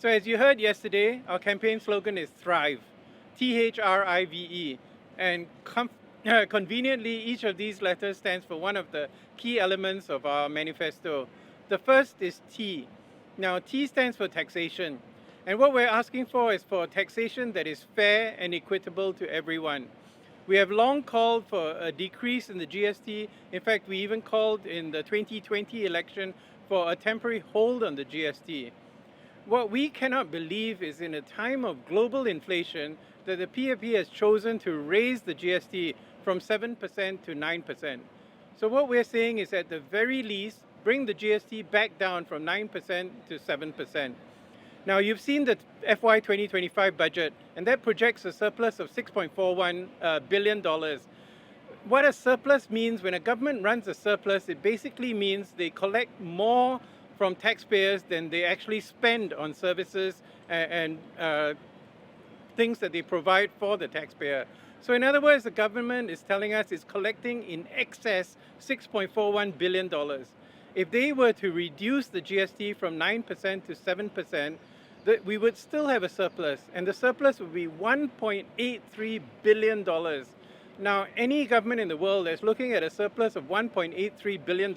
So as you heard yesterday, our campaign slogan is Thrive, Thrive. And conveniently, each of these letters stands for one of the key elements of our manifesto. The first is T. Now, T stands for taxation. And what we're asking for is for taxation that is fair and equitable to everyone. We have long called for a decrease in the GST. In fact, we even called in the 2020 election for a temporary hold on the GST. What we cannot believe is in a time of global inflation that the PAP has chosen to raise the GST from 7% to 9%. So what we're saying is at the very least, bring the GST back down from 9% to 7%. Now you've seen the FY 2025 budget, and that projects a surplus of $6.41 billion. What a surplus means, when a government runs a surplus, it basically means they collect more from taxpayers than they actually spend on services and things that they provide for the taxpayer. So in other words, the government is telling us it's collecting in excess $6.41 billion. If they were to reduce the GST from 9% to 7%, we would still have a surplus, and the surplus would be $1.83 billion. Now, any government in the world that's looking at a surplus of $1.83 billion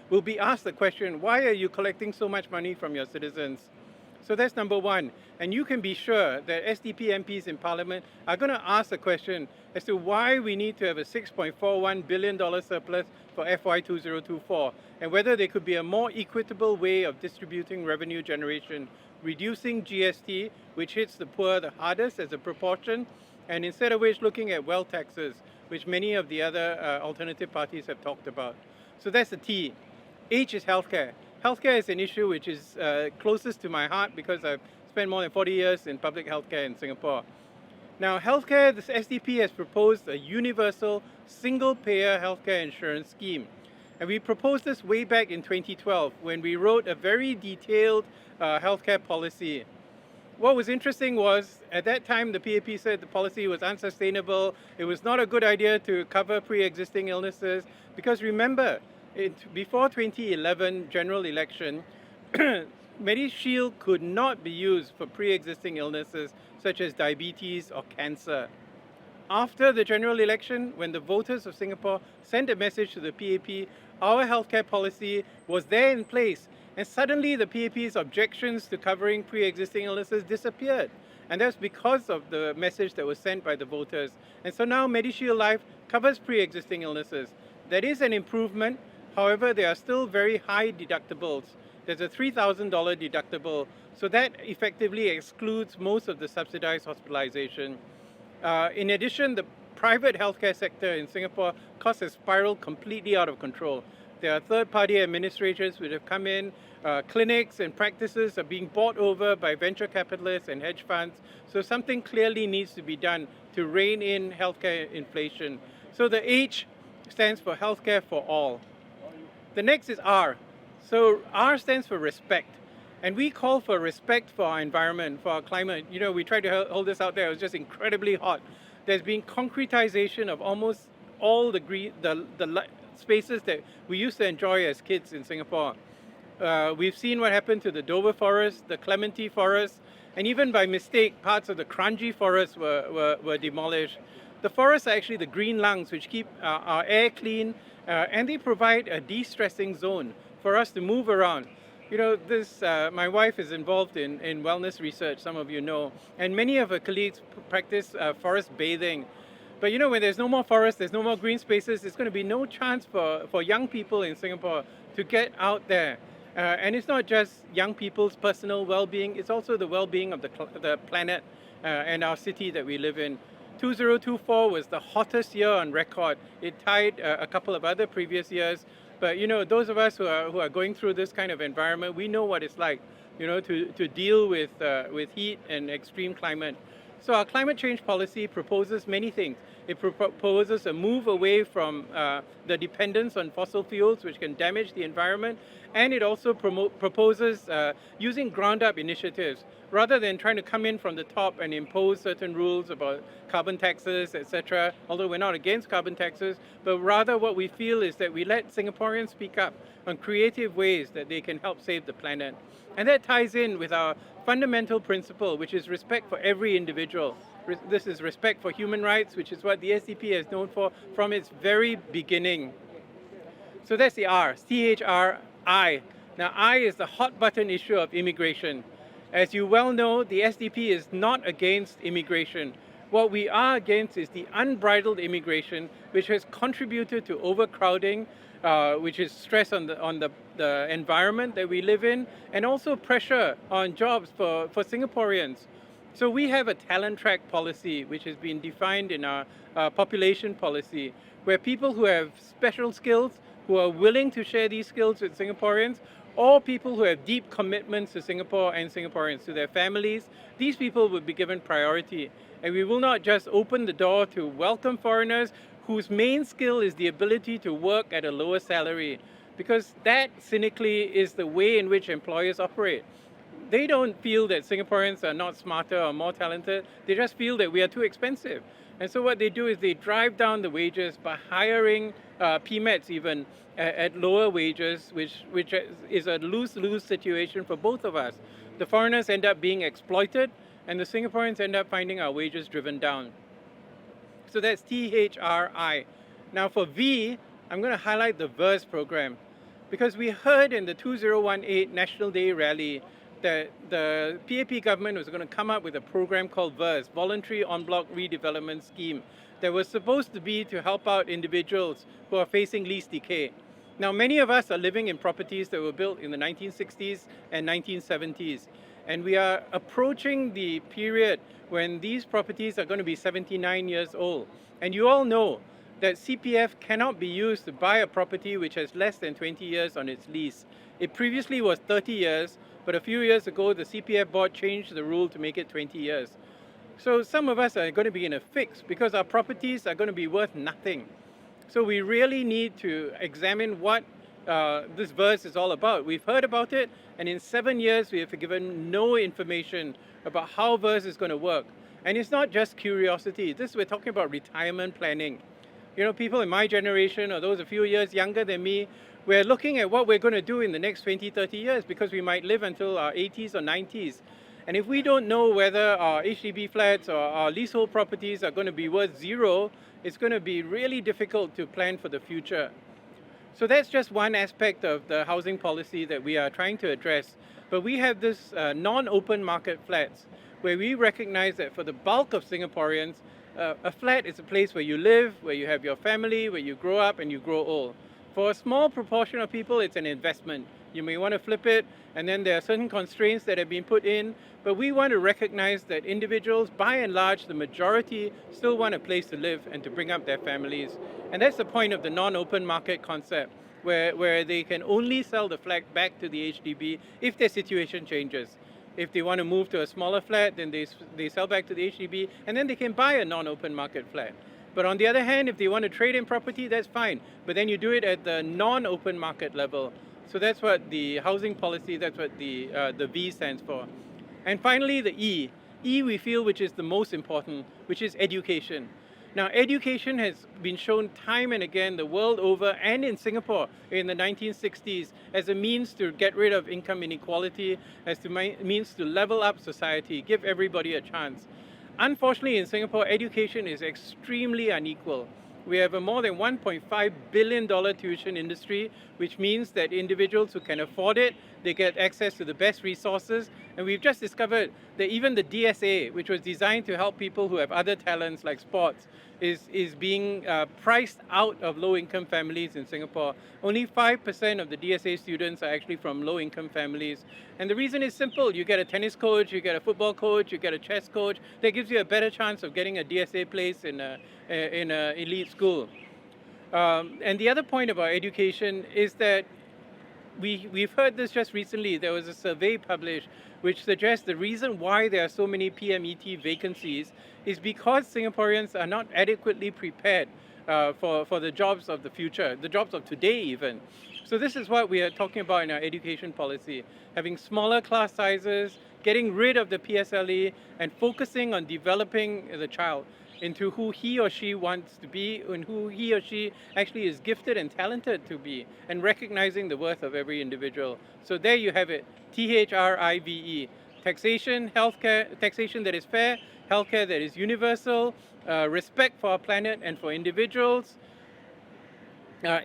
will be asked the question, why are you collecting so much money from your citizens? So that's number one. And you can be sure that SDP MPs in Parliament are going to ask the question as to why we need to have a $6.41 billion surplus for FY 2024, and whether there could be a more equitable way of distributing revenue generation, reducing GST, which hits the poor the hardest as a proportion, and instead of which looking at wealth taxes, which many of the other alternative parties have talked about. So that's the T. H is healthcare. Healthcare is an issue which is closest to my heart because I've spent more than 40 years in public healthcare in Singapore. Now, healthcare, this SDP has proposed a universal single-payer healthcare insurance scheme. And we proposed this way back in 2012 when we wrote a very detailed healthcare policy. What was interesting was, at that time, the PAP said the policy was unsustainable. It was not a good idea to cover pre-existing illnesses, because remember, before 2011 general election, MediShield could not be used for pre-existing illnesses such as diabetes or cancer. After the general election, when the voters of Singapore sent a message to the PAP, our healthcare policy was there in place. And suddenly the PAP's objections to covering pre-existing illnesses disappeared. And that's because of the message that was sent by the voters. And so now MediShield Life covers pre-existing illnesses. That is an improvement. However, there are still very high deductibles. There's a $3,000 deductible. So that effectively excludes most of the subsidized hospitalization. In addition, the private healthcare sector in Singapore costs have spiraled completely out of control. There are third-party administrators which have come in, clinics and practices are being bought over by venture capitalists and hedge funds. So something clearly needs to be done to rein in healthcare inflation. So the H stands for healthcare for all. The next is R. So R stands for respect. And we call for respect for our environment, for our climate. You know, we tried to hold this out there. It was just incredibly hot. There's been concretization of almost all the spaces that we used to enjoy as kids in Singapore. We've seen what happened to the Dover forest, the Clementi forest, and even by mistake, parts of the Kranji forest were demolished. The forests are actually the green lungs which keep our air clean, and they provide a de-stressing zone for us to move around. You know, my wife is involved in wellness research, some of you know, and many of her colleagues practice forest bathing. But you know, when there's no more forests, there's no more green spaces, there's going to be no chance for young people in Singapore to get out there. And it's not just young people's personal well-being, it's also the well-being of the planet and our city that we live in. 2024 was the hottest year on record. It tied a couple of other previous years. But you know, those of us who are going through this kind of environment, we know what it's like, you know, to deal with heat and extreme climate. So our climate change policy proposes many things. It proposes a move away from the dependence on fossil fuels, which can damage the environment, and it also proposes using ground-up initiatives, rather than trying to come in from the top and impose certain rules about carbon taxes, etc., although we're not against carbon taxes, but rather what we feel is that we let Singaporeans speak up. on creative ways that they can help save the planet. And that ties in with our fundamental principle, which is respect for every individual. This is respect for human rights, which is what the SDP is known for from its very beginning. So that's the R, CHRI. Now, I is the hot button issue of immigration. As you well know, the SDP is not against immigration. What we are against is the unbridled immigration, which has contributed to overcrowding, which is stress on the environment that we live in, and also pressure on jobs for Singaporeans. So we have a talent track policy, which has been defined in our population policy, where people who have special skills, who are willing to share these skills with Singaporeans, or people who have deep commitments to Singapore and Singaporeans, to their families, these people will be given priority. And we will not just open the door to welcome foreigners whose main skill is the ability to work at a lower salary, because that cynically is the way in which employers operate. They don't feel that Singaporeans are not smarter or more talented, they just feel that we are too expensive. And so what they do is they drive down the wages by hiring PMETs even at lower wages, which is a lose-lose situation for both of us. The foreigners end up being exploited, and the Singaporeans end up finding our wages driven down. So that's THRI. Now for V, I'm going to highlight the VERS program, because we heard in the 2018 National Day rally that the PAP government was going to come up with a program called VERS, Voluntary En Bloc Redevelopment Scheme, that was supposed to be to help out individuals who are facing lease decay. Now, many of us are living in properties that were built in the 1960s and 1970s, and we are approaching the period when these properties are going to be 79 years old. And you all know that CPF cannot be used to buy a property which has less than 20 years on its lease. It previously was 30 years, but a few years ago, the CPF board changed the rule to make it 20 years. So some of us are going to be in a fix because our properties are going to be worth nothing. So we really need to examine what this VERS is all about. We've heard about it, and in 7 years, we have given no information about how VERS is going to work. And it's not just curiosity. We're talking about retirement planning. You know, people in my generation, or those a few years younger than me, we're looking at what we're going to do in the next 20, 30 years, because we might live until our 80s or 90s. And if we don't know whether our HDB flats or our leasehold properties are going to be worth zero, it's going to be really difficult to plan for the future. So that's just one aspect of the housing policy that we are trying to address. But we have this non-open market flats, where we recognize that for the bulk of Singaporeans, a flat is a place where you live, where you have your family, where you grow up and you grow old. For a small proportion of people, it's an investment. You may want to flip it, and then there are certain constraints that have been put in, but we want to recognize that individuals, by and large, the majority, still want a place to live and to bring up their families. And that's the point of the non-open market concept, where they can only sell the flat back to the HDB if their situation changes. If they want to move to a smaller flat, then they sell back to the HDB, and then they can buy a non-open market flat. But on the other hand, if they want to trade in property, that's fine. But then you do it at the non-open market level. So that's what the housing policy, that's what the V stands for. And finally, the E. E, we feel, which is the most important, which is education. Now, education has been shown time and again the world over, and in Singapore in the 1960s, as a means to get rid of income inequality, as a means to level up society, give everybody a chance. Unfortunately, in Singapore, education is extremely unequal. We have a more than $1.5 billion tuition industry, which means that individuals who can afford it, they get access to the best resources. And we've just discovered that even the DSA, which was designed to help people who have other talents like sports, is being priced out of low-income families in Singapore. Only 5% of the DSA students are actually from low-income families. And the reason is simple. You get a tennis coach, you get a football coach, you get a chess coach. That gives you a better chance of getting a DSA place in an elite school. And the other point about education is that we've heard this just recently. There was a survey published which suggests the reason why there are so many PMET vacancies is because Singaporeans are not adequately prepared for the jobs of the future, the jobs of today even. So this is what we are talking about in our education policy, having smaller class sizes, getting rid of the PSLE, and focusing on developing the child. into who he or she wants to be and who he or she actually is gifted and talented to be, and recognizing the worth of every individual. So there you have it, THRIVE. Taxation, healthcare, taxation that is fair, healthcare that is universal, respect for our planet and for individuals,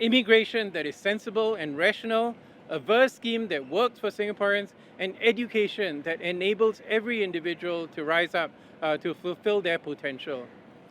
immigration that is sensible and rational, a verse scheme that works for Singaporeans, and education that enables every individual to rise up to fulfill their potential.